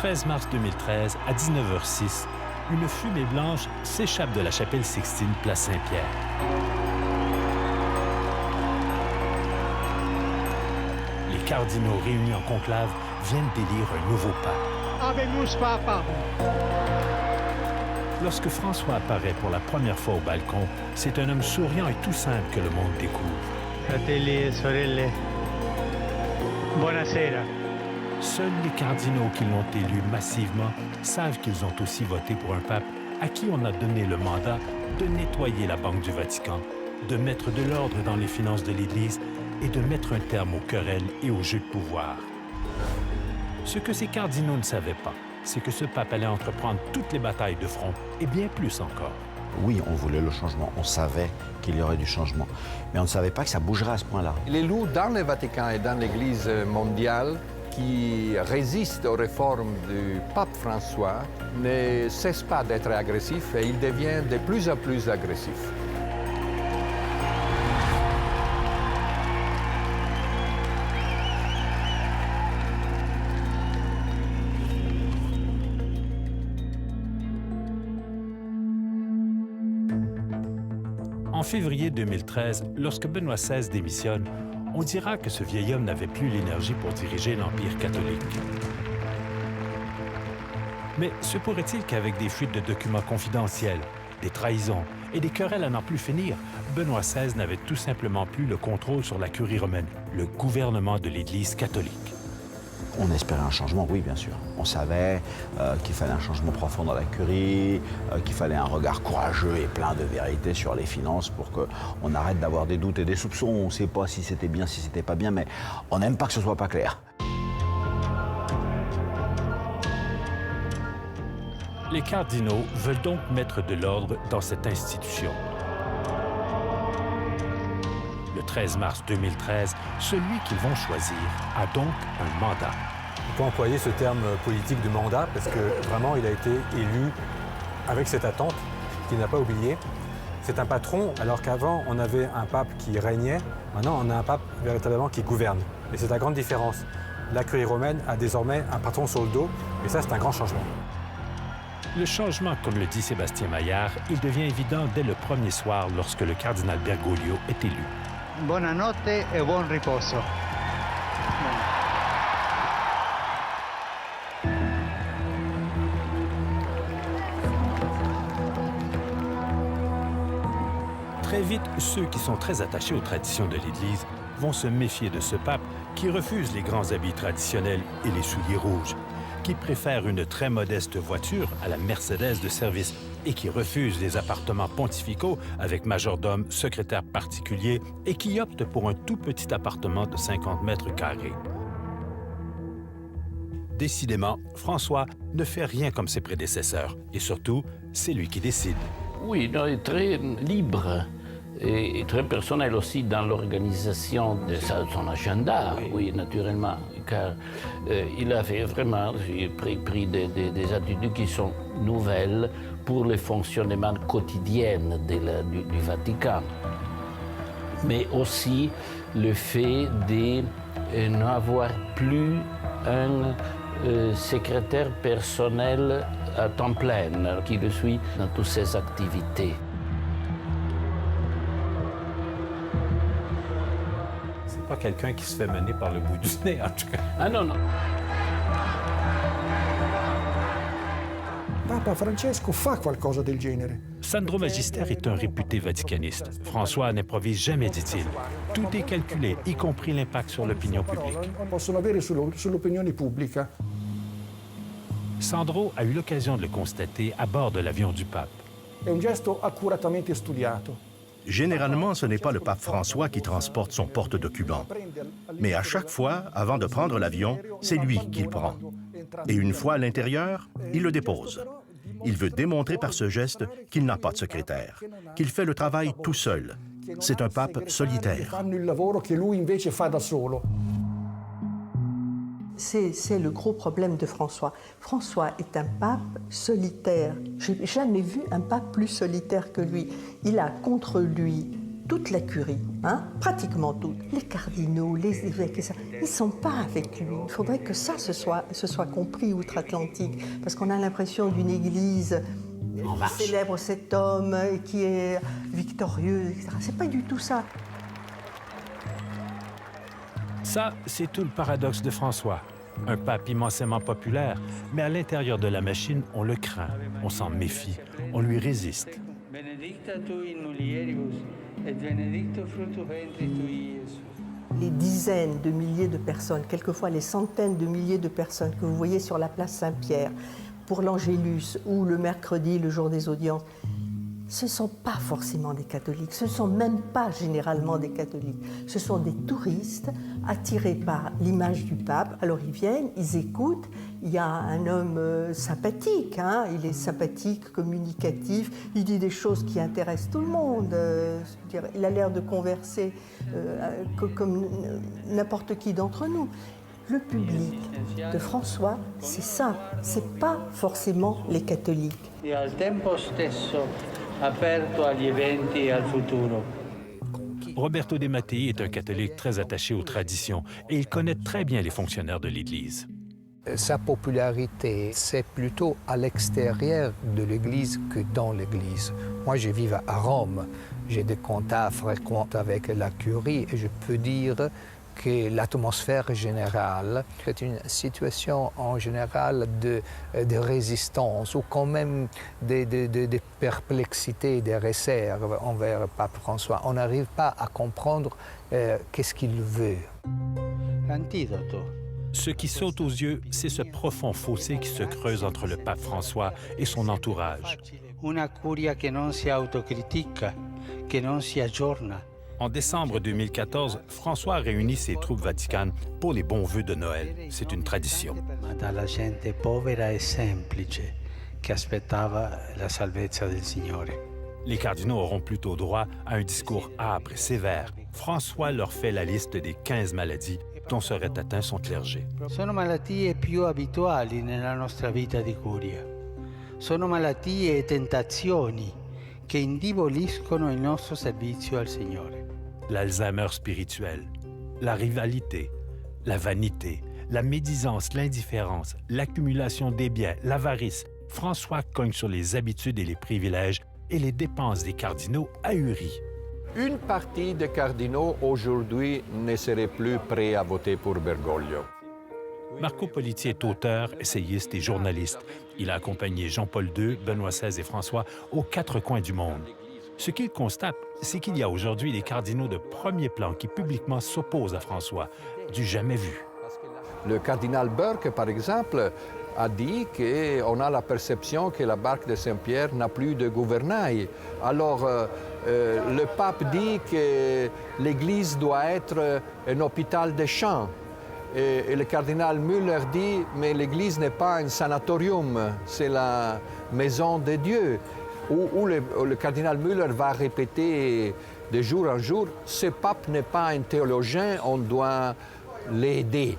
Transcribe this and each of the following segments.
13 mars 2013, à 19h06, une fumée blanche s'échappe de la chapelle Sixtine, place Saint-Pierre. Les cardinaux réunis en conclave viennent d'élire un nouveau pape. Habemus Papa. Lorsque François apparaît pour la première fois au balcon, c'est un homme souriant et tout simple que le monde découvre. Fratelli e sorelle, buonasera. Seuls les cardinaux qui l'ont élu massivement savent qu'ils ont aussi voté pour un pape à qui on a donné le mandat de nettoyer la Banque du Vatican, de mettre de l'ordre dans les finances de l'Église et de mettre un terme aux querelles et aux jeux de pouvoir. Ce que ces cardinaux ne savaient pas, c'est que ce pape allait entreprendre toutes les batailles de front et bien plus encore. Oui, on voulait le changement, on savait qu'il y aurait du changement, mais on ne savait pas que ça bougerait à ce point-là. Les loups dans le Vatican et dans l'Église mondiale qui résistent aux réformes du pape François ne cessent pas d'être agressifs et ils deviennent de plus en plus agressifs. En février 2013, lorsque Benoît XVI démissionne, on dira que ce vieil homme n'avait plus l'énergie pour diriger l'Empire catholique. Mais se pourrait-il qu'avec des fuites de documents confidentiels, des trahisons et des querelles à n'en plus finir, Benoît XVI n'avait tout simplement plus le contrôle sur la curie romaine, le gouvernement de l'Église catholique? On espérait un changement, oui, bien sûr. On savait qu'il fallait un changement profond dans la curie, qu'il fallait un regard courageux et plein de vérité sur les finances pour qu'on arrête d'avoir des doutes et des soupçons. On ne sait pas si c'était bien, si c'était pas bien, mais on n'aime pas que ce soit pas clair. Les cardinaux veulent donc mettre de l'ordre dans cette institution. Le 13 mars 2013, celui qu'ils vont choisir a donc un mandat. On peut employer ce terme politique de mandat parce que vraiment il a été élu avec cette attente qu'il n'a pas oubliée. C'est un patron alors qu'avant on avait un pape qui régnait, maintenant on a un pape véritablement qui gouverne. Et c'est la grande différence. La curie romaine a désormais un patron sur le dos et ça c'est un grand changement. Le changement, comme le dit Sébastien Maillard, il devient évident dès le premier soir lorsque le cardinal Bergoglio est élu. Buonanotte e buon riposo. Très vite, ceux qui sont très attachés aux traditions de l'Église vont se méfier de ce pape qui refuse les grands habits traditionnels et les souliers rouges, qui préfère une très modeste voiture à la Mercedes de service et qui refuse les appartements pontificaux avec majordome, secrétaire particulier et qui opte pour un tout petit appartement de 50 mètres carrés. Décidément, François ne fait rien comme ses prédécesseurs et surtout, c'est lui qui décide. Oui, il est très libre et très personnel aussi dans l'organisation de son agenda, oui, naturellement, car il avait vraiment pris des attitudes qui sont nouvelles pour le fonctionnement quotidien du Vatican. Mais aussi le fait de n'avoir plus un secrétaire personnel à temps plein qui le suit dans toutes ses activités. C'est pas quelqu'un qui se fait mener par le bout du nez, en tout cas. Ah non, non. Papa Francesco fa qualcosa del genere. Sandro Magister est un réputé vaticaniste. François n'improvise jamais, dit-il. Tout est calculé, y compris l'impact sur l'opinion publique. Possono avere sull'opinione pubblica. Sandro a eu l'occasion de le constater à bord de l'avion du pape. È un gesto accuratamente studiato. Généralement, ce n'est pas le pape François qui transporte son porte-document. Mais à chaque fois, avant de prendre l'avion, c'est lui qui le prend. Et une fois à l'intérieur, il le dépose. Il veut démontrer par ce geste qu'il n'a pas de secrétaire, qu'il fait le travail tout seul. C'est un pape solitaire. C'est le gros problème de François. François est un pape solitaire. Je n'ai jamais vu un pape plus solitaire que lui. Il a contre lui toute la curie, hein, pratiquement toute, les cardinaux, les évêques, et ça, ils ne sont pas avec lui. Il faudrait que ça se soit compris outre-Atlantique, parce qu'on a l'impression d'une église qui célèbre cet homme, qui est victorieux, etc. C'est pas du tout ça. Ça, c'est tout le paradoxe de François. Un pape immensément populaire, mais à l'intérieur de la machine, on le craint, on s'en méfie, on lui résiste. Benedicta tu in mulieribus, et benedictus fructus ventris tui, Iesus. Les dizaines de milliers de personnes, quelquefois les centaines de milliers de personnes que vous voyez sur la place Saint-Pierre pour l'Angélus ou le mercredi, le jour des audiences, ce ne sont pas forcément des catholiques, ce ne sont même pas généralement des catholiques. Ce sont des touristes attirés par l'image du pape. Alors ils viennent, ils écoutent. Il y a un homme sympathique, hein, il est sympathique, communicatif, il dit des choses qui intéressent tout le monde. Il a l'air de converser comme n'importe qui d'entre nous. Le public de François, c'est ça, c'est pas forcément les catholiques. E al tempo stesso aperto agli eventi e al futuro. Roberto De Mattei est un catholique très attaché aux traditions et il connaît très bien les fonctionnaires de l'Église. Sa popularité, c'est plutôt à l'extérieur de l'Église que dans l'Église. Moi, je vis à Rome. J'ai des contacts fréquents avec la curie et je peux dire que l'atmosphère générale est une situation en général de résistance ou quand même de perplexité, de réserve envers le pape François. On n'arrive pas à comprendre qu'est-ce qu'il veut. L'antidoto. Ce qui saute aux yeux, c'est ce profond fossé qui se creuse entre le pape François et son entourage. Una curia che non si autocritica, che non si aggiorna. En décembre 2014, François réunit ses troupes vaticanes pour les bons vœux de Noël. C'est une tradition. Ma dalla gente povera e semplice che aspettava la salvezza del Signore. Les cardinaux auront plutôt droit à un discours âpre et sévère. François leur fait la liste des 15 maladies dont serait atteint son clergé. Sono malattie più abituali nella nostra vita di curia. Sono malattie e tentazioni che indeboliscono il nostro servizio al Signore. L'Alzheimer spirituel, la rivalité, la vanité, la médisance, l'indifférence, l'accumulation des biens, l'avarice. François cogne sur les habitudes et les privilèges et les dépenses des cardinaux ahuris. Une partie des cardinaux aujourd'hui ne serait plus prêts à voter pour Bergoglio. Marco Politi est auteur, essayiste et journaliste. Il a accompagné Jean-Paul II, Benoît XVI et François aux 4 coins du monde. Ce qu'il constate, c'est qu'il y a aujourd'hui des cardinaux de premier plan qui publiquement s'opposent à François, du jamais vu. Le cardinal Burke, par exemple, a dit qu'on a la perception que la barque de Saint-Pierre n'a plus de gouvernail. Alors, le pape dit que l'Église doit être un hôpital des champs. Et le cardinal Müller dit, mais l'Église n'est pas un sanatorium, c'est la maison de Dieu. Où le cardinal Müller va répéter de jour en jour, ce pape n'est pas un théologien, on doit l'aider.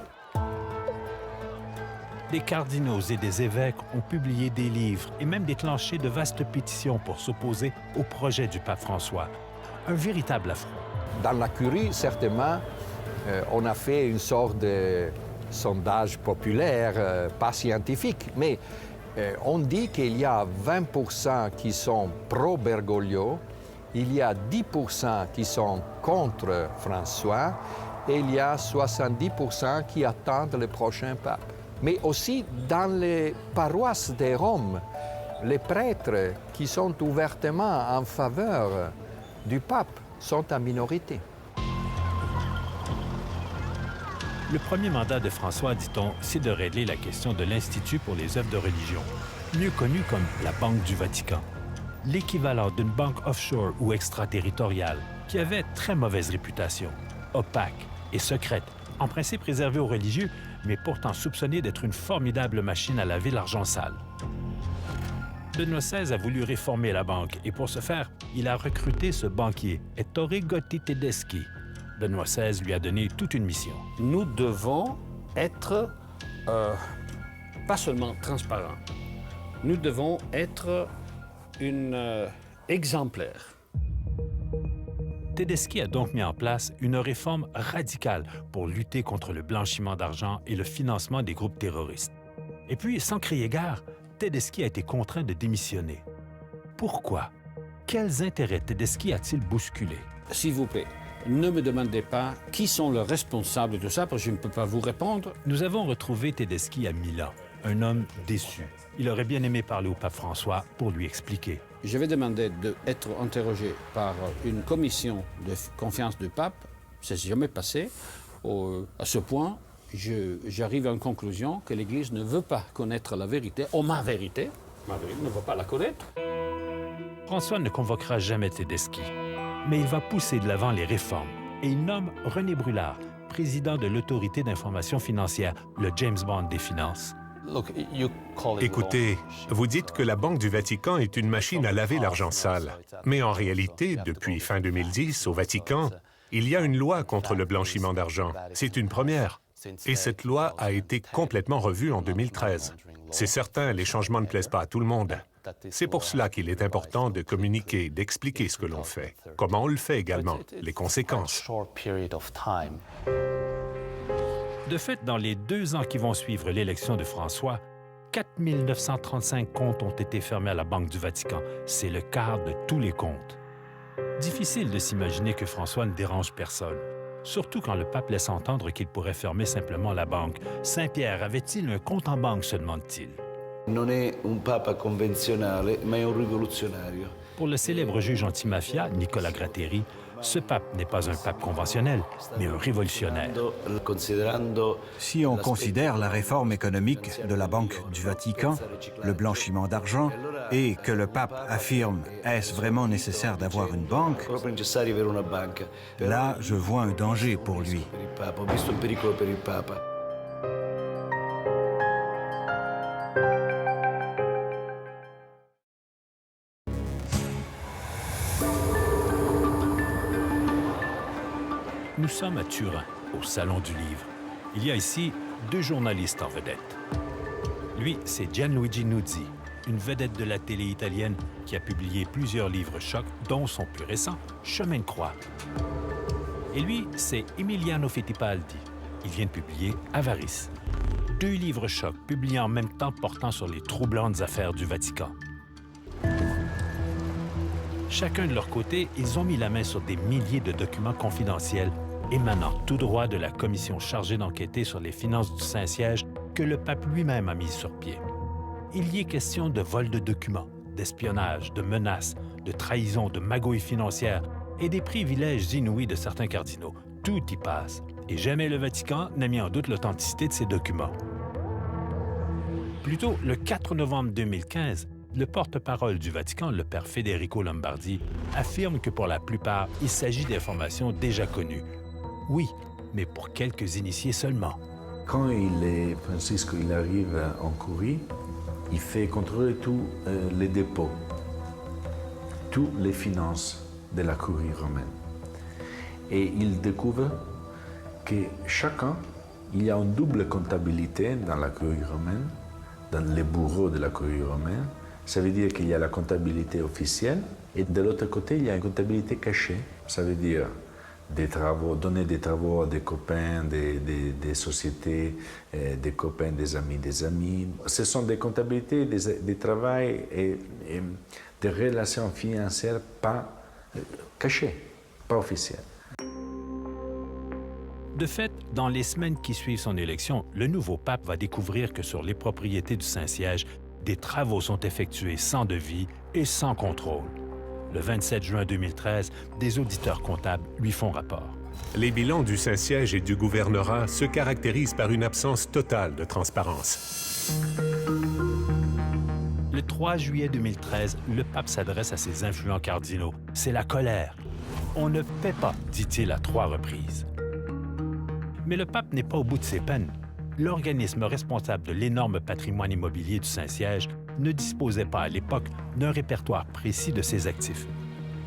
Des cardinaux et des évêques ont publié des livres et même déclenché de vastes pétitions pour s'opposer au projet du pape François. Un véritable affront. Dans la curie, certainement, on a fait une sorte de sondage populaire, pas scientifique, mais on dit qu'il y a 20% qui sont pro-Bergoglio, il y a 10% qui sont contre François et il y a 70% qui attendent le prochain pape. Mais aussi dans les paroisses de Rome, les prêtres qui sont ouvertement en faveur du pape sont en minorité. Le premier mandat de François, dit-on, c'est de régler la question de l'Institut pour les œuvres de religion, mieux connu comme la Banque du Vatican, l'équivalent d'une banque offshore ou extraterritoriale qui avait très mauvaise réputation, opaque et secrète, en principe réservée aux religieux, mais pourtant soupçonnée d'être une formidable machine à laver l'argent sale. Benoît XVI a voulu réformer la banque et pour ce faire, il a recruté ce banquier, Ettore Gotti Tedeschi. Benoît XVI lui a donné toute une mission. Nous devons être pas seulement transparents, nous devons être exemplaires. Tedeschi a donc mis en place une réforme radicale pour lutter contre le blanchiment d'argent et le financement des groupes terroristes. Et puis, sans crier gare, Tedeschi a été contraint de démissionner. Pourquoi? Quels intérêts Tedeschi a-t-il bousculé? S'il vous plaît, ne me demandez pas qui sont les responsables de ça, parce que je ne peux pas vous répondre. Nous avons retrouvé Tedeschi à Milan, un homme déçu. Il aurait bien aimé parler au pape François pour lui expliquer. Je vais demander d'être interrogé par une commission de confiance du pape. Ça ne s'est jamais passé. À ce point, j'arrive à une conclusion que l'Église ne veut pas connaître la vérité, ou ma vérité ne veut pas la connaître. François ne convoquera jamais Tedeschi, mais il va pousser de l'avant les réformes et il nomme René Brulard, président de l'Autorité d'information financière, le James Bond des finances. Écoutez, vous dites que la Banque du Vatican est une machine à laver l'argent sale. Mais en réalité, depuis fin 2010, au Vatican, il y a une loi contre le blanchiment d'argent. C'est une première. Et cette loi a été complètement revue en 2013. C'est certain, les changements ne plaisent pas à tout le monde. C'est pour cela qu'il est important de communiquer, d'expliquer ce que l'on fait, comment on le fait également, les conséquences. De fait, dans les 2 ans qui vont suivre l'élection de François, 4 935 comptes ont été fermés à la Banque du Vatican. C'est le quart de tous les comptes. Difficile de s'imaginer que François ne dérange personne, surtout quand le pape laisse entendre qu'il pourrait fermer simplement la banque. Saint-Pierre avait-il un compte en banque, se demande-t-il. Non è un papa convenzionale, ma è un rivoluzionario. Pour le célèbre juge antimafia, Nicolas Gratteri, ce pape n'est pas un pape conventionnel, mais un révolutionnaire. Si on considère la réforme économique de la Banque du Vatican, le blanchiment d'argent, et que le pape affirme « est-ce vraiment nécessaire d'avoir une banque ?», là, je vois un danger pour lui. Nous sommes à Turin, au Salon du Livre. Il y a ici 2 journalistes en vedette. Lui, c'est Gianluigi Nuzzi, une vedette de la télé italienne qui a publié plusieurs livres chocs, dont son plus récent, Chemin de croix. Et lui, c'est Emiliano Fittipaldi. Il vient de publier Avarice. 2 livres chocs publiés en même temps portant sur les troublantes affaires du Vatican. Chacun de leur côté, ils ont mis la main sur des milliers de documents confidentiels émanant tout droit de la commission chargée d'enquêter sur les finances du Saint-Siège que le pape lui-même a mise sur pied. Il y est question de vol de documents, d'espionnage, de menaces, de trahison, de magouilles financières et des privilèges inouïs de certains cardinaux. Tout y passe, et jamais le Vatican n'a mis en doute l'authenticité de ces documents. Plus tôt, le 4 novembre 2015, le porte-parole du Vatican, le père Federico Lombardi, affirme que pour la plupart, il s'agit d'informations déjà connues. Oui, mais pour quelques initiés seulement. Quand Francisco arrive en Curie, il fait contrôler tous les dépôts, toutes les finances de la Curie romaine. Et il découvre que chacun, il y a une double comptabilité dans la Curie romaine, dans les bureaux de la Curie romaine. Ça veut dire qu'il y a la comptabilité officielle et de l'autre côté, il y a une comptabilité cachée. Ça veut dire des travaux, donner des travaux à des copains, des sociétés, des copains, des amis. Ce sont des comptabilités, des travaux et des relations financières pas cachées, pas officielles. De fait, dans les semaines qui suivent son élection, le nouveau pape va découvrir que sur les propriétés du Saint-Siège, des travaux sont effectués sans devis et sans contrôle. Le 27 juin 2013, des auditeurs comptables lui font rapport. Les bilans du Saint-Siège et du gouvernorat se caractérisent par une absence totale de transparence. Le 3 juillet 2013, le pape s'adresse à ses influents cardinaux. C'est la colère. On ne paie pas, dit-il à 3 reprises. Mais le pape n'est pas au bout de ses peines. L'organisme responsable de l'énorme patrimoine immobilier du Saint-Siège ne disposait pas à l'époque d'un répertoire précis de ses actifs.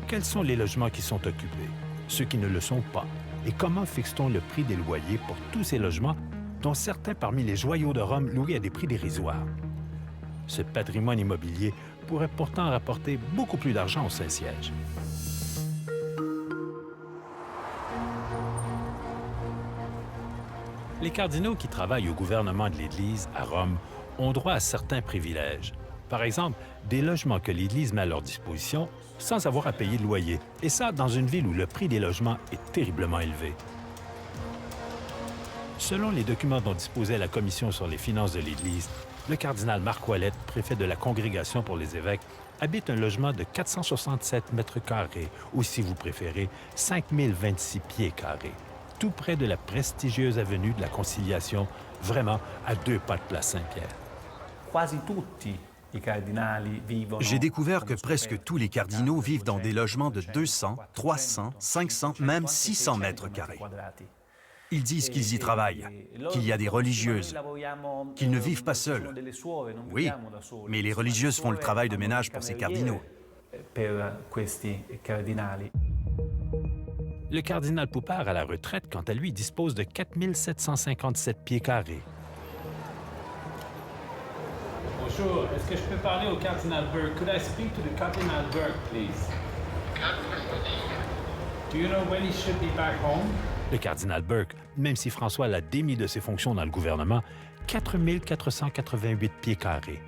Quels sont les logements qui sont occupés, ceux qui ne le sont pas, et comment fixe-t-on le prix des loyers pour tous ces logements, dont certains parmi les joyaux de Rome loués à des prix dérisoires? Ce patrimoine immobilier pourrait pourtant rapporter beaucoup plus d'argent au Saint-Siège. Les cardinaux qui travaillent au gouvernement de l'Église à Rome ont droit à certains privilèges. Par exemple, des logements que l'Église met à leur disposition sans avoir à payer de loyer. Et ça, dans une ville où le prix des logements est terriblement élevé. Selon les documents dont disposait la Commission sur les finances de l'Église, le cardinal Marc Ouellet, préfet de la Congrégation pour les évêques, habite un logement de 467 mètres carrés, ou si vous préférez, 5026 pieds carrés, tout près de la prestigieuse avenue de la Conciliation, vraiment à 2 pas de place Saint-Pierre. J'ai découvert que presque tous les cardinaux vivent dans des logements de 200, 300, 500, même 600 mètres carrés. Ils disent qu'ils y travaillent, qu'il y a des religieuses, qu'ils ne vivent pas seuls. Oui, mais les religieuses font le travail de ménage pour ces cardinaux. Le cardinal Poupart, à la retraite, quant à lui, dispose de 4757 pieds carrés. Bonjour, est-ce que je peux parler au cardinal Burke? Could I speak to the cardinal Burke, please? Do you know when he should be back home? Le cardinal Burke, même si François l'a démis de ses fonctions dans le gouvernement, 4488 pieds carrés.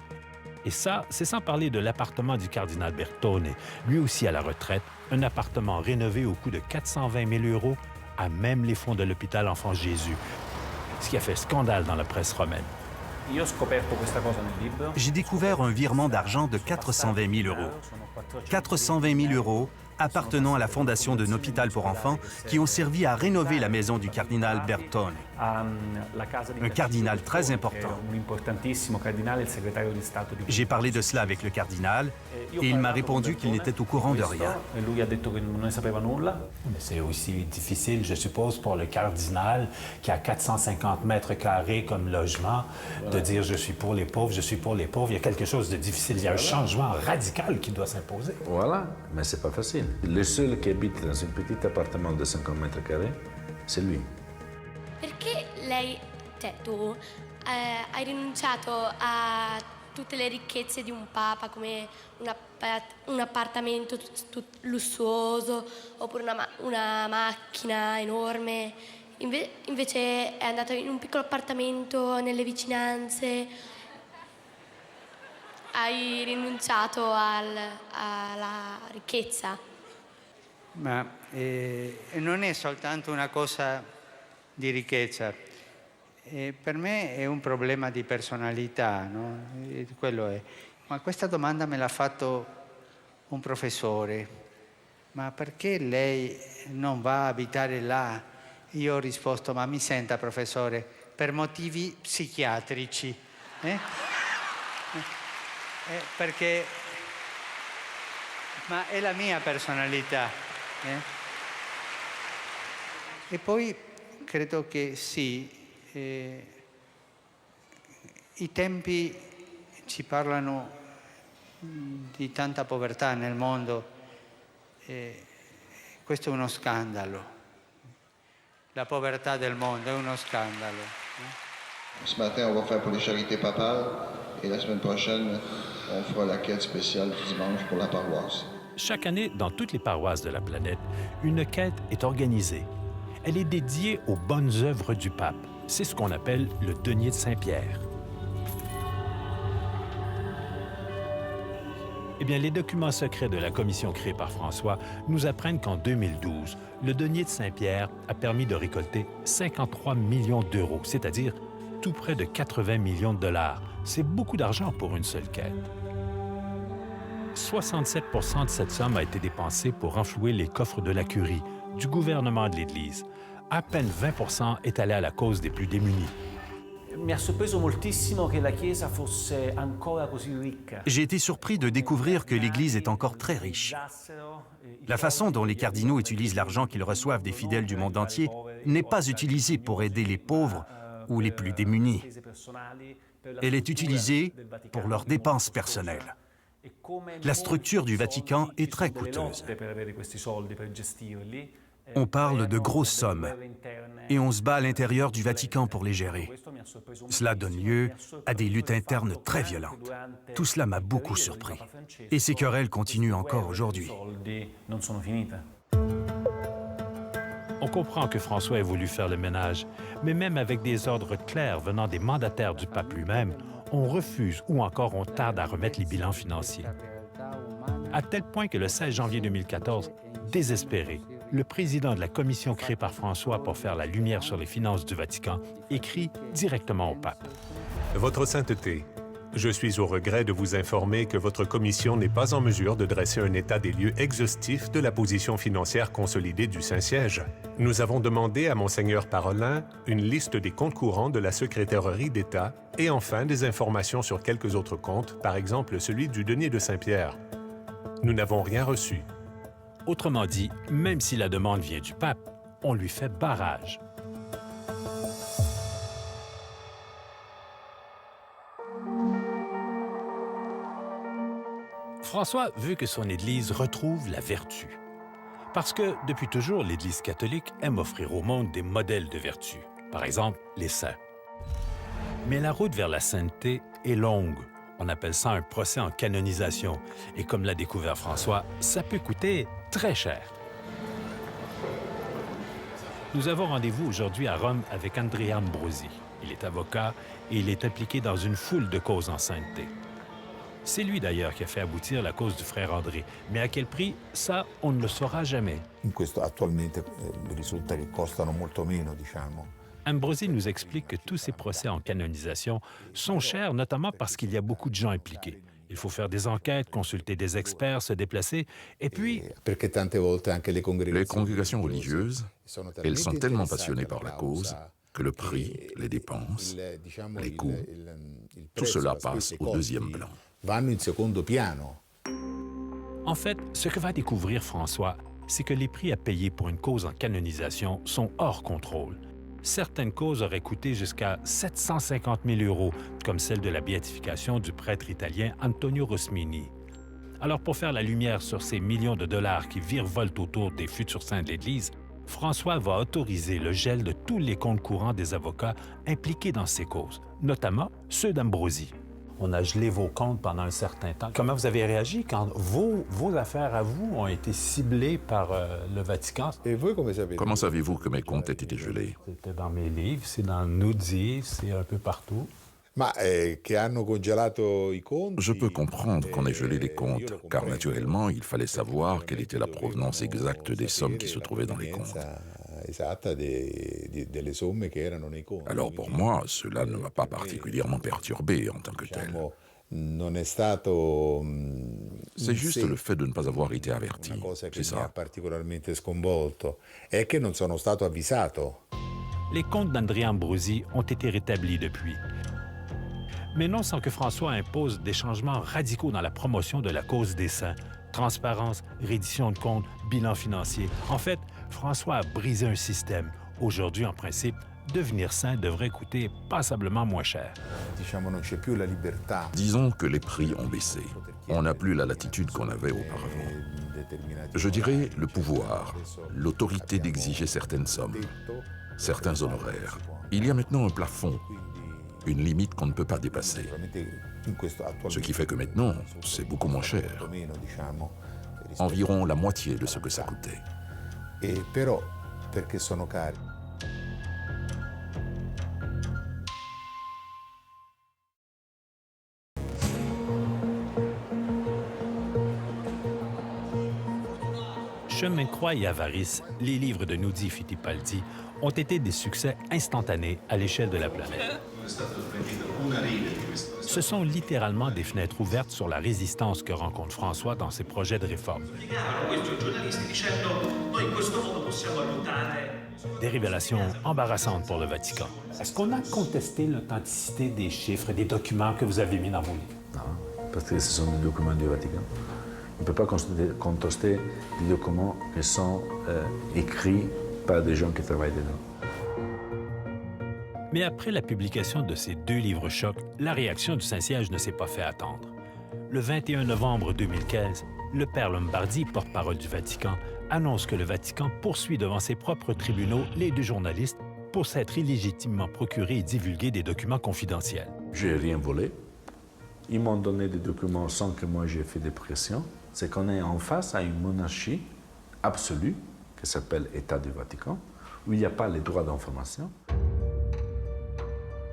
Et ça, c'est sans parler de l'appartement du cardinal Bertone, lui aussi à la retraite, un appartement rénové au coût de 420 000 € à même les fonds de l'hôpital Enfant Jésus, ce qui a fait scandale dans la presse romaine. J'ai découvert un virement d'argent de 420 000 €. 420 000 € appartenant à la fondation d'un hôpital pour enfants qui ont servi à rénover la maison du cardinal Bertone. Un cardinal très important. J'ai parlé de cela avec le cardinal et il m'a répondu qu'il n'était au courant de rien. Mais c'est aussi difficile, je suppose, pour le cardinal qui a 450 mètres carrés comme logement, de dire « je suis pour les pauvres, je suis pour les pauvres ». Il y a quelque chose de difficile, il y a un changement radical qui doit s'imposer. Voilà, mais c'est pas facile. Le seul qui habite dans un petit appartement de 50 mètres carrés, c'est lui. Perché lei, tu, hai rinunciato a tutte le ricchezze di un papa come un appartamento lussuoso oppure una macchina enorme? Invece è andato in un piccolo appartamento nelle vicinanze. Hai rinunciato alla ricchezza. Ma non è soltanto una cosa di ricchezza, per me è un problema di personalità, no? Quello è. Ma questa domanda me l'ha fatto un professore, ma perché lei non va a abitare là? Io ho risposto, ma mi senta professore, per motivi psichiatrici. Perché ma è la mia personalità. E poi credo che sì, i tempi ci parlano di tanta povertà nel mondo, questo è uno scandalo. La povertà del mondo è uno scandalo. Ce matin, on va faire pour les charités papales et la semaine prochaine, on fera la quête spéciale du dimanche pour la paroisse. Chaque année, dans toutes les paroisses de la planète, une quête est organisée. Elle est dédiée aux bonnes œuvres du pape. C'est ce qu'on appelle le denier de Saint-Pierre. Eh bien, les documents secrets de la commission créée par François nous apprennent qu'en 2012, le denier de Saint-Pierre a permis de récolter 53 millions d'euros, c'est-à-dire tout près de 80 millions de dollars. C'est beaucoup d'argent pour une seule quête. 67 % de cette somme a été dépensée pour renflouer les coffres de la curie, du gouvernement de l'Église. À peine 20 % est allé à la cause des plus démunis. J'ai été surpris de découvrir que l'Église est encore très riche. La façon dont les cardinaux utilisent l'argent qu'ils reçoivent des fidèles du monde entier n'est pas utilisée pour aider les pauvres ou les plus démunis. Elle est utilisée pour leurs dépenses personnelles. La structure du Vatican est très coûteuse. On parle de grosses sommes et on se bat à l'intérieur du Vatican pour les gérer. Cela donne lieu à des luttes internes très violentes. Tout cela m'a beaucoup surpris. Et ces querelles continuent encore aujourd'hui. On comprend que François ait voulu faire le ménage, mais même avec des ordres clairs venant des mandataires du pape lui-même, on refuse ou encore on tarde à remettre les bilans financiers. À tel point que le 16 janvier 2014, désespéré, le président de la commission créée par François pour faire la lumière sur les finances du Vatican écrit directement au pape. Votre Sainteté, je suis au regret de vous informer que votre commission n'est pas en mesure de dresser un état des lieux exhaustif de la position financière consolidée du Saint-Siège. Nous avons demandé à Monseigneur Parolin une liste des comptes courants de la Secrétairerie d'État et enfin des informations sur quelques autres comptes, par exemple celui du denier de Saint-Pierre. Nous n'avons rien reçu. Autrement dit, même si la demande vient du pape, on lui fait barrage. François veut que son Église retrouve la vertu. Parce que, depuis toujours, l'Église catholique aime offrir au monde des modèles de vertu. Par exemple, les saints. Mais la route vers la sainteté est longue. On appelle ça un procès en canonisation. Et comme l'a découvert François, ça peut coûter très cher. Nous avons rendez-vous aujourd'hui à Rome avec Andrea Ambrosi. Il est avocat et il est impliqué dans une foule de causes en sainteté. C'est lui d'ailleurs qui a fait aboutir la cause du frère André. Mais à quel prix, ça, on ne le saura jamais. Attualmente risulta che costano molto meno, diciamo. Ambrosi nous explique que tous ces procès en canonisation sont chers, notamment parce qu'il y a beaucoup de gens impliqués. Il faut faire des enquêtes, consulter des experts, se déplacer, et puis... Les congrégations religieuses, elles sont tellement passionnées par la cause que le prix, les dépenses, les coûts, tout cela passe au deuxième plan. En fait, ce que va découvrir François, c'est que les prix à payer pour une cause en canonisation sont hors contrôle. Certaines causes auraient coûté jusqu'à 750 000 €, comme celle de la béatification du prêtre italien Antonio Rosmini. Alors, pour faire la lumière sur ces millions de dollars qui virevoltent autour des futurs saints de l'Église, François va autoriser le gel de tous les comptes courants des avocats impliqués dans ces causes, notamment ceux d'Ambrosi. On a gelé vos comptes pendant un certain temps. Comment vous avez réagi quand vos affaires à vous ont été ciblées par le Vatican? Et vous, comment savez-vous que mes comptes aient été gelés? C'était dans mes livres, c'est dans Nuzzi, c'est un peu partout. Je peux comprendre qu'on ait gelé les comptes, car naturellement, il fallait savoir quelle était la provenance exacte des sommes qui se trouvaient dans les comptes. Alors pour moi, cela ne m'a pas particulièrement perturbé en tant que tel. C'est juste le fait de ne pas avoir été averti, c'est ça. Les comptes d'Andrea Ambrosi ont été rétablis depuis. Mais non sans que François impose des changements radicaux dans la promotion de la cause des saints. Transparence, reddition de comptes, bilan financier. En fait, François a brisé un système. Aujourd'hui, en principe, devenir saint devrait coûter passablement moins cher. Disons que les prix ont baissé. On n'a plus la latitude qu'on avait auparavant. Je dirais le pouvoir, l'autorité d'exiger certaines sommes, certains honoraires. Il y a maintenant un plafond, une limite qu'on ne peut pas dépasser. Ce qui fait que maintenant, c'est beaucoup moins cher. Environ la moitié de ce que ça coûtait. Chemin de croix et avarice, les livres de Nuzzi Fittipaldi ont été des succès instantanés à l'échelle de la planète. Ce sont littéralement des fenêtres ouvertes sur la résistance que rencontre François dans ses projets de réforme. Des révélations embarrassantes pour le Vatican. Est-ce qu'on a contesté l'authenticité des chiffres et des documents que vous avez mis dans vos livres? Non, parce que ce sont des documents du Vatican. On ne peut pas contester des documents qui sont écrits par des gens qui travaillent dedans. Mais après la publication de ces deux livres chocs, la réaction du Saint-Siège ne s'est pas fait attendre. Le 21 novembre 2015, le père Lombardi, porte-parole du Vatican, annonce que le Vatican poursuit devant ses propres tribunaux les deux journalistes pour s'être illégitimement procuré et divulgué des documents confidentiels. Je n'ai rien volé. Ils m'ont donné des documents sans que moi j'ai fait des pressions. C'est qu'on est en face à une monarchie absolue qui s'appelle État du Vatican, où il n'y a pas les droits d'information.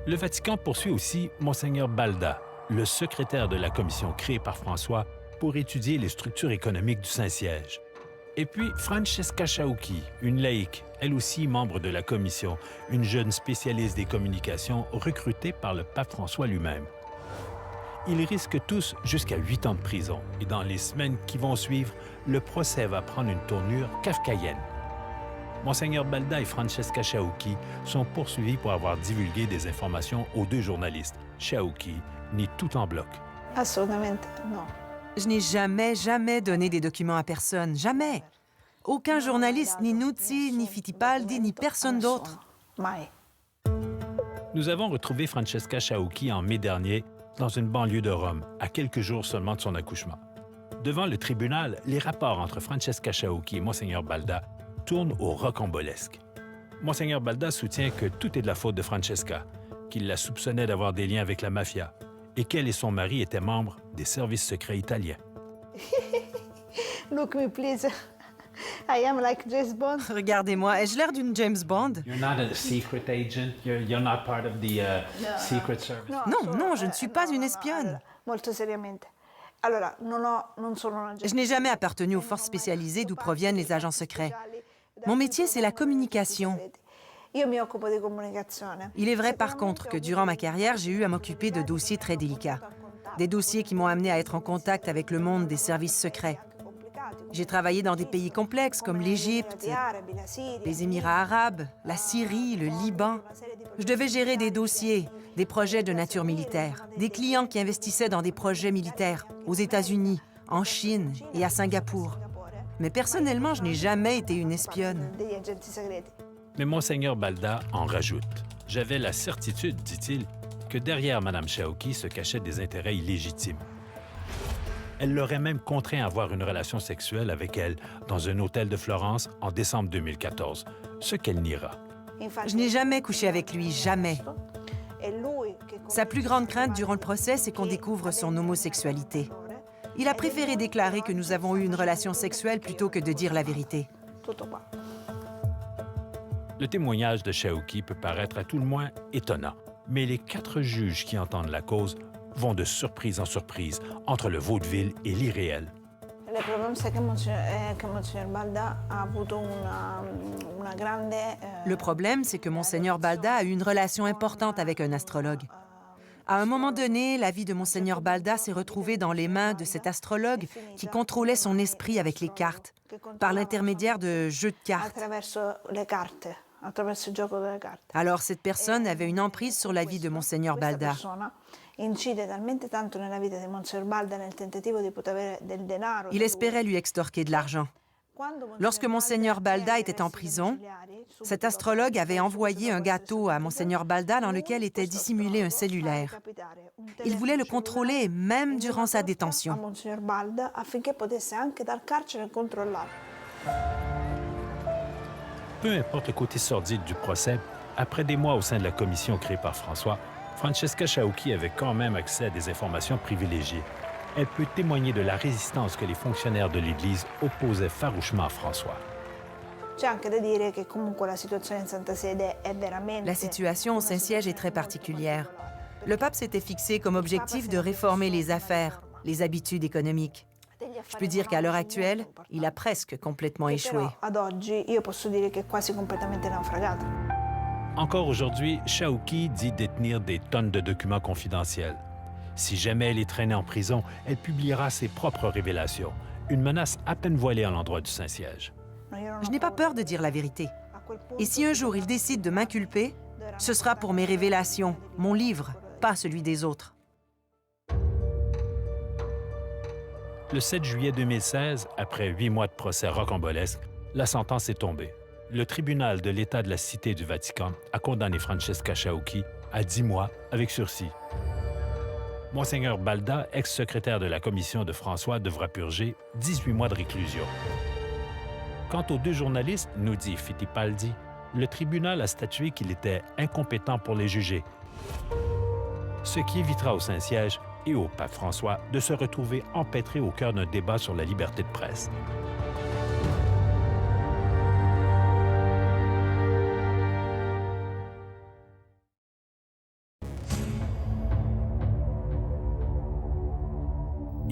Le Vatican poursuit aussi Monseigneur Balda, le secrétaire de la commission créée par François pour étudier les structures économiques du Saint-Siège. Et puis Francesca Chaucchi, une laïque, elle aussi membre de la commission, une jeune spécialiste des communications recrutée par le pape François lui-même. Ils risquent tous jusqu'à 8 ans de prison et dans les semaines qui vont suivre, le procès va prendre une tournure kafkaïenne. Monseigneur Balda et Francesca Chaucchi sont poursuivis pour avoir divulgué des informations aux 2 journalistes. Chaucchi nie tout en bloc. Assolutamente non. Je n'ai jamais donné des documents à personne. Jamais. Aucun journaliste, ni Nuzzi, ni Fittipaldi, ni personne d'autre. Nous avons retrouvé Francesca Chaucchi en mai dernier dans une banlieue de Rome, à quelques jours seulement de son accouchement. Devant le tribunal, les rapports entre Francesca Chaucchi et Monseigneur Balda tournent au rocambolesque. Monseigneur Balda soutient que tout est de la faute de Francesca, qu'il la soupçonnait d'avoir des liens avec la mafia et qu'elle et son mari étaient membres des services secrets italiens. Look me, please. I am like James Bond. Regardez-moi, ai-je l'air d'une James Bond? You're not a secret agent. You're not part of the Secret Service. Non, je ne suis pas une espionne. Molto seriamente. Allora, non sono un agente. Je n'ai jamais appartenu aux forces spécialisées d'où proviennent les agents secrets. Mon métier, c'est la communication. Io mi occupo di comunicazione. Il est vrai, par contre, que durant ma carrière, j'ai eu à m'occuper de dossiers très délicats. Des dossiers qui m'ont amené à être en contact avec le monde des services secrets. J'ai travaillé dans des pays complexes comme l'Égypte, les Émirats arabes, la Syrie, le Liban. Je devais gérer des dossiers, des projets de nature militaire, des clients qui investissaient dans des projets militaires aux États-Unis, en Chine et à Singapour. Mais personnellement, je n'ai jamais été une espionne. Mais Monseigneur Balda en rajoute. J'avais la certitude, dit-il, que derrière Mme Chaucchi se cachaient des intérêts illégitimes. Elle l'aurait même contraint à avoir une relation sexuelle avec elle dans un hôtel de Florence en décembre 2014, ce qu'elle niera. Je n'ai jamais couché avec lui, jamais. Sa plus grande crainte durant le procès, c'est qu'on découvre son homosexualité. Il a préféré déclarer que nous avons eu une relation sexuelle plutôt que de dire la vérité. Le témoignage de Chaucchi peut paraître à tout le moins étonnant, mais les 4 juges qui entendent la cause vont de surprise en surprise entre le vaudeville et l'irréel. Le problème, c'est que Monseigneur Balda a avuto una grande... Le problème, c'est que Monseigneur Balda a eu une relation importante avec un astrologue. À un moment donné, la vie de Monseigneur Balda s'est retrouvée dans les mains de cet astrologue qui contrôlait son esprit avec les cartes, par l'intermédiaire de jeux de cartes. Alors, cette personne avait une emprise sur la vie de Monseigneur Balda. Il espérait lui extorquer de l'argent. Lorsque Monseigneur Balda était en prison, cet astrologue avait envoyé un gâteau à Monseigneur Balda dans lequel était dissimulé un cellulaire. Il voulait le contrôler même durant sa détention. Peu importe le côté sordide du procès, après des mois au sein de la commission créée par François, Francesca Chaucchi avait quand même accès à des informations privilégiées. Elle peut témoigner de la résistance que les fonctionnaires de l'Église opposaient farouchement à François. La situation au Saint-Siège est très particulière. Le pape s'était fixé comme objectif de réformer les affaires, les habitudes économiques. Je peux dire qu'à l'heure actuelle, il a presque complètement échoué. Encore aujourd'hui, Chaucchi dit détenir des tonnes de documents confidentiels. Si jamais elle est traînée en prison, elle publiera ses propres révélations, une menace à peine voilée à l'endroit du Saint-Siège. Je n'ai pas peur de dire la vérité. Et si un jour il décide de m'inculper, ce sera pour mes révélations, mon livre, pas celui des autres. Le 7 juillet 2016, après 8 mois de procès rocambolesque, la sentence est tombée. Le tribunal de l'État de la Cité du Vatican a condamné Francesca Chaucchi à 10 mois avec sursis. Monseigneur Balda, ex-secrétaire de la commission de François, devra purger 18 mois de réclusion. Quant aux 2 journalistes, nous dit Fittipaldi, le tribunal a statué qu'il était incompétent pour les juger, ce qui évitera au Saint-Siège et au pape François de se retrouver empêtrés au cœur d'un débat sur la liberté de presse.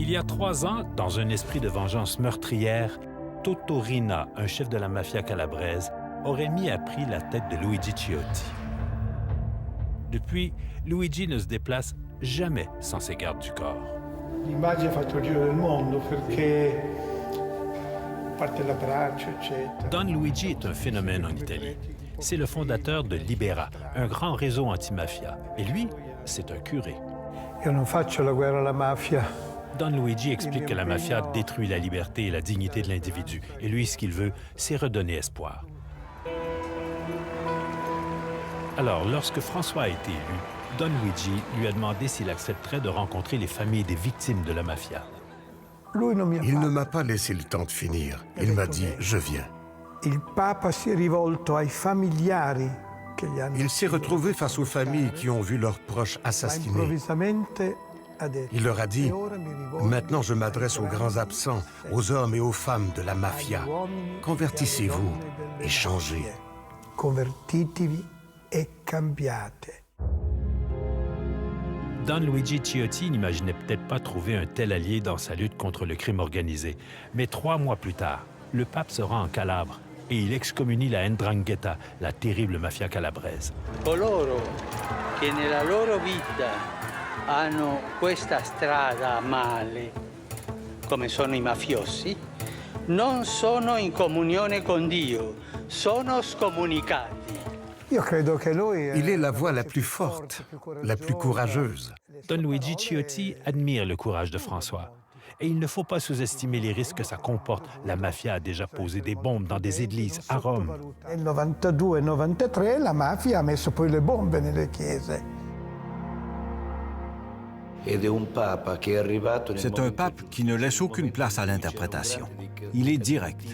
Il y a 3 ans, dans un esprit de vengeance meurtrière, Toto Riina, un chef de la mafia calabraise, aurait mis à prix la tête de Luigi Ciotti. Depuis, Luigi ne se déplace jamais sans ses gardes du corps. L'immagine a fatto il giro del mondo perché, a parte l'abbraccio, eccetera. Don Luigi est un phénomène en Italie. C'est le fondateur de Libera, un grand réseau anti-mafia. Et lui, c'est un curé. Io non faccio la guerra alla mafia. Don Luigi explique que la mafia détruit la liberté et la dignité de l'individu. Et lui, ce qu'il veut, c'est redonner espoir. Alors, lorsque François a été élu, Don Luigi lui a demandé s'il accepterait de rencontrer les familles des victimes de la mafia. Il ne m'a pas laissé le temps de finir. Il m'a dit « Je viens ». Il Papa si è rivolto ai familiari che gli hanno... Il s'est retrouvé face aux familles qui ont vu leurs proches assassinés. Il leur a dit « Maintenant je m'adresse aux grands absents, aux hommes et aux femmes de la mafia. Convertissez-vous et changez. » Convertitevi e cambiate. Don Luigi Ciotti n'imaginait peut-être pas trouver un tel allié dans sa lutte contre le crime organisé. Mais 3 mois plus tard, le pape se rend en Calabre et il excommunie la 'Ndrangheta, la terrible mafia calabraise. Coloro che nella loro vita hanno questa strada male, come sono i mafiosi, non sono in comunione con Dio, sono scomunicati. Il est la voix la plus forte, la plus courageuse. Don Luigi Ciotti admire le courage de François. Et il ne faut pas sous-estimer les risques que ça comporte. La mafia a déjà posé des bombes dans des églises à Rome. Nel 92 e 93 la mafia ha messo poi le bombe nelle chiese. C'est un pape qui ne laisse aucune place à l'interprétation. Il est direct.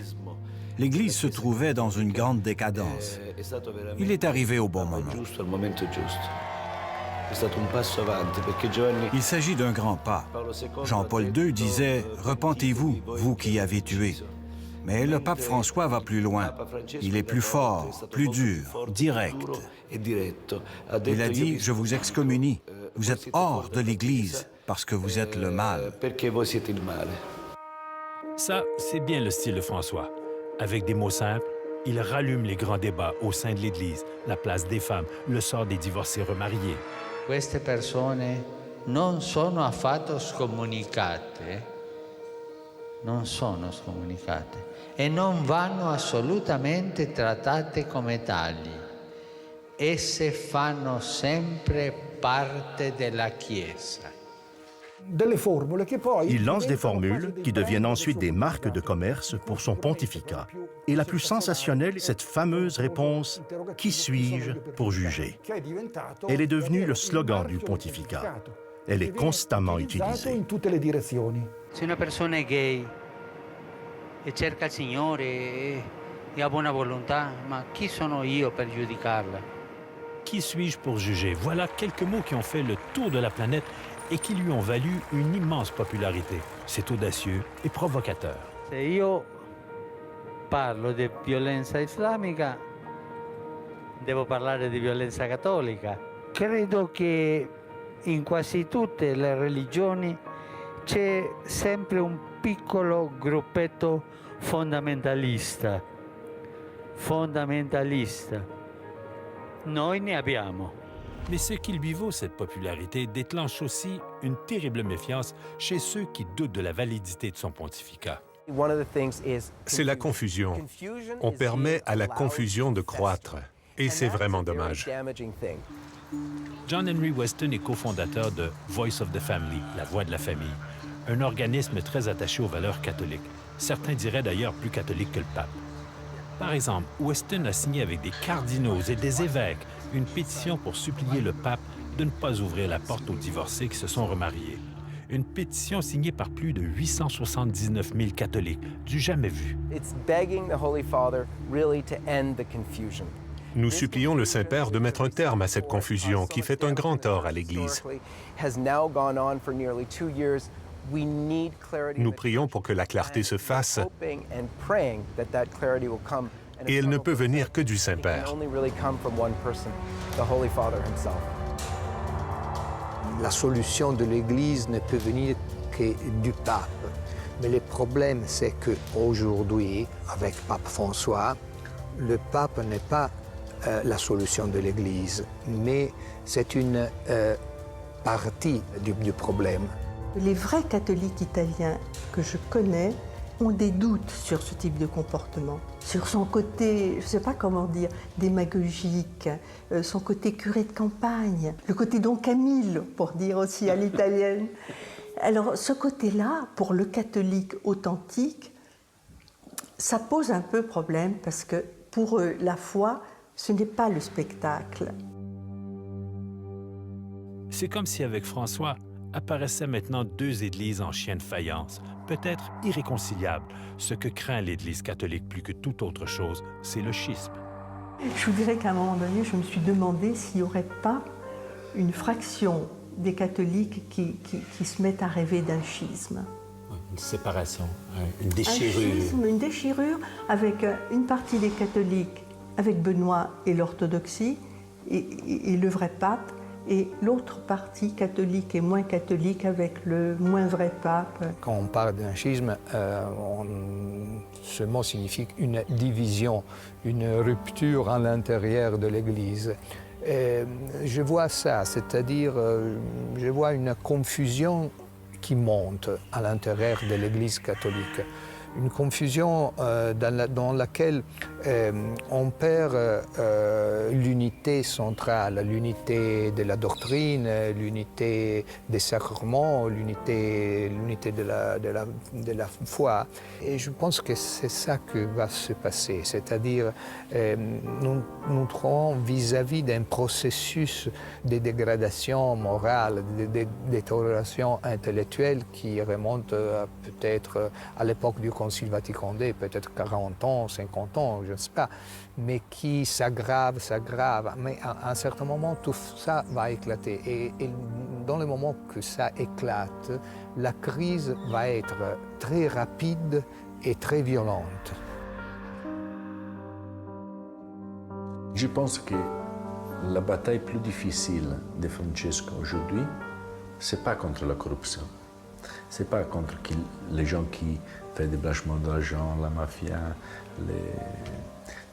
L'Église se trouvait dans une grande décadence. Il est arrivé au bon moment. Il s'agit d'un grand pas. Jean-Paul II disait « Repentez-vous, vous qui avez tué ». Mais le pape François va plus loin. Il est plus fort, plus dur, direct. Il a dit « Je vous excommunie. Vous êtes hors de l'Église parce que vous êtes le mal. » Ça, c'est bien le style de François. Avec des mots simples, il rallume les grands débats au sein de l'Église, la place des femmes, le sort des divorcés remariés. Queste persone non sono affatto scomunicate, non sono scomunicate e non vanno assolutamente trattate come tali. Esse fanno sempre parte della Chiesa. Il lance des formules qui deviennent ensuite des marques de commerce pour son pontificat. Et la plus sensationnelle, cette fameuse réponse « Qui suis-je pour juger ?» Elle est devenue le slogan du pontificat. Elle est constamment utilisée. Se una persona è gay e cerca il Signore e ha buona volontà, ma chi sono io per giudicarla? Qui suis-je pour juger? Voilà quelques mots qui ont fait le tour de la planète et qui lui ont valu une immense popularité. C'est audacieux et provocateur. Se io parlo di violenza islamica, devo parlare di violenza cattolica. Credo che in quasi tutte le religioni c'è sempre un piccolo gruppetto fondamentalista. Noi ne abbiamo. Mais ce qui lui vaut cette popularité déclenche aussi une terrible méfiance chez ceux qui doutent de la validité de son pontificat. C'est la confusion. On permet à la confusion de croître. Et c'est vraiment dommage. John Henry Weston est cofondateur de Voice of the Family, la voix de la famille, un organisme très attaché aux valeurs catholiques. Certains diraient d'ailleurs plus catholique que le pape. Par exemple, Weston a signé avec des cardinaux et des évêques une pétition pour supplier le pape de ne pas ouvrir la porte aux divorcés qui se sont remariés. Une pétition signée par plus de 879 000 catholiques, du jamais vu. Nous supplions le Saint-Père de mettre un terme à cette confusion qui fait un grand tort à l'Église. Nous prions pour que la clarté se fasse et elle ne peut venir que du Saint-Père. La solution de l'Église ne peut venir que du pape. Mais le problème, c'est qu'aujourd'hui, avec Pape François, le pape n'est pas la solution de l'Église, mais c'est une partie du problème. Les vrais catholiques italiens que je connais ont des doutes sur ce type de comportement, sur son côté, je ne sais pas comment dire, démagogique, son côté curé de campagne, le côté Don Camillo, pour dire aussi à l'italienne. Alors ce côté-là, pour le catholique authentique, ça pose un peu problème parce que pour eux, la foi, ce n'est pas le spectacle. C'est comme si avec François apparaissaient maintenant deux églises en chien de faïence, peut-être irréconciliables. Ce que craint l'Église catholique plus que toute autre chose, c'est le schisme. Je vous dirais qu'à un moment donné, je me suis demandé s'il n'y aurait pas une fraction des catholiques qui se mettent à rêver d'un schisme. Une séparation, une déchirure. Un schisme, une déchirure avec une partie des catholiques avec Benoît et l'orthodoxie et le vrai pape, et l'autre partie catholique et moins catholique avec le moins vrai pape. Quand on parle d'un schisme, ce mot signifie une division, une rupture à l'intérieur de l'Église. Je vois ça, c'est-à-dire je vois une confusion qui monte à l'intérieur de l'Église catholique. Une confusion dans laquelle on perd l'unité centrale, l'unité de la doctrine, l'unité des sacrements, l'unité de la foi. Et je pense que c'est ça qui va se passer, c'est-à-dire nous trouvons vis-à-vis d'un processus de dégradation morale, de détérioration intellectuelle qui remonte peut-être à l'époque du Concile Vatican II, peut-être 40 ans, 50 ans, je ne sais pas, mais qui s'aggrave. Mais à un certain moment, tout ça va éclater. Et dans le moment que ça éclate, la crise va être très rapide et très violente. Je pense que la bataille plus difficile de Francesco aujourd'hui, ce n'est pas contre la corruption. Ce n'est pas contre les gens qui font des blanchiments d'argent, la mafia.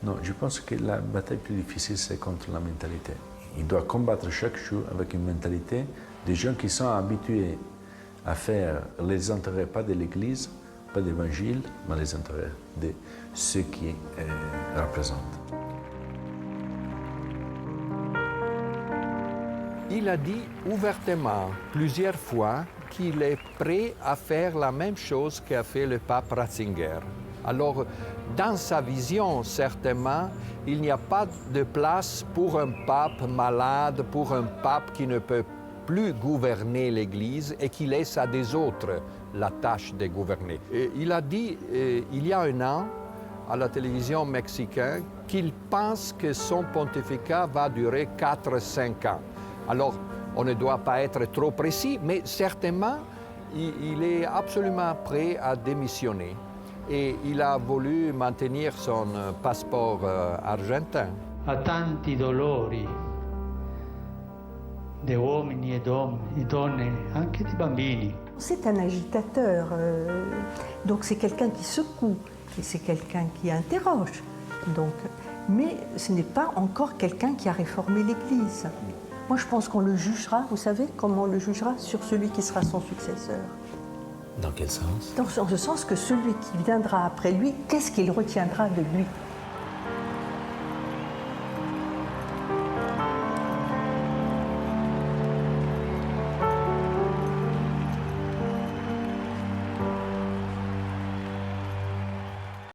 Non, je pense que la bataille plus difficile, c'est contre la mentalité. Il doit combattre chaque jour avec une mentalité des gens qui sont habitués à faire les intérêts, pas de l'Église, pas de l'Évangile, mais les intérêts de ceux qui représentent. Il a dit ouvertement plusieurs fois qu'il est prêt à faire la même chose qu'a fait le pape Ratzinger. Alors, dans sa vision, certainement, il n'y a pas de place pour un pape malade, pour un pape qui ne peut plus gouverner l'Église et qui laisse à des autres la tâche de gouverner. Et il a dit, il y a un an, à la télévision mexicaine, qu'il pense que son pontificat va durer 4-5 ans. Alors, on ne doit pas être trop précis, mais certainement, il est absolument prêt à démissionner. Et il a voulu maintenir son passeport argentin. A tanti dolori di uomini e donne, anche di bambini. C'est un agitateur, donc c'est quelqu'un qui secoue, et c'est quelqu'un qui interroge. Donc, mais ce n'est pas encore quelqu'un qui a réformé l'Église. Moi, je pense qu'on le jugera, vous savez, comment on le jugera sur celui qui sera son successeur. Dans quel sens? Dans ce sens que celui qui viendra après lui, qu'est-ce qu'il retiendra de lui?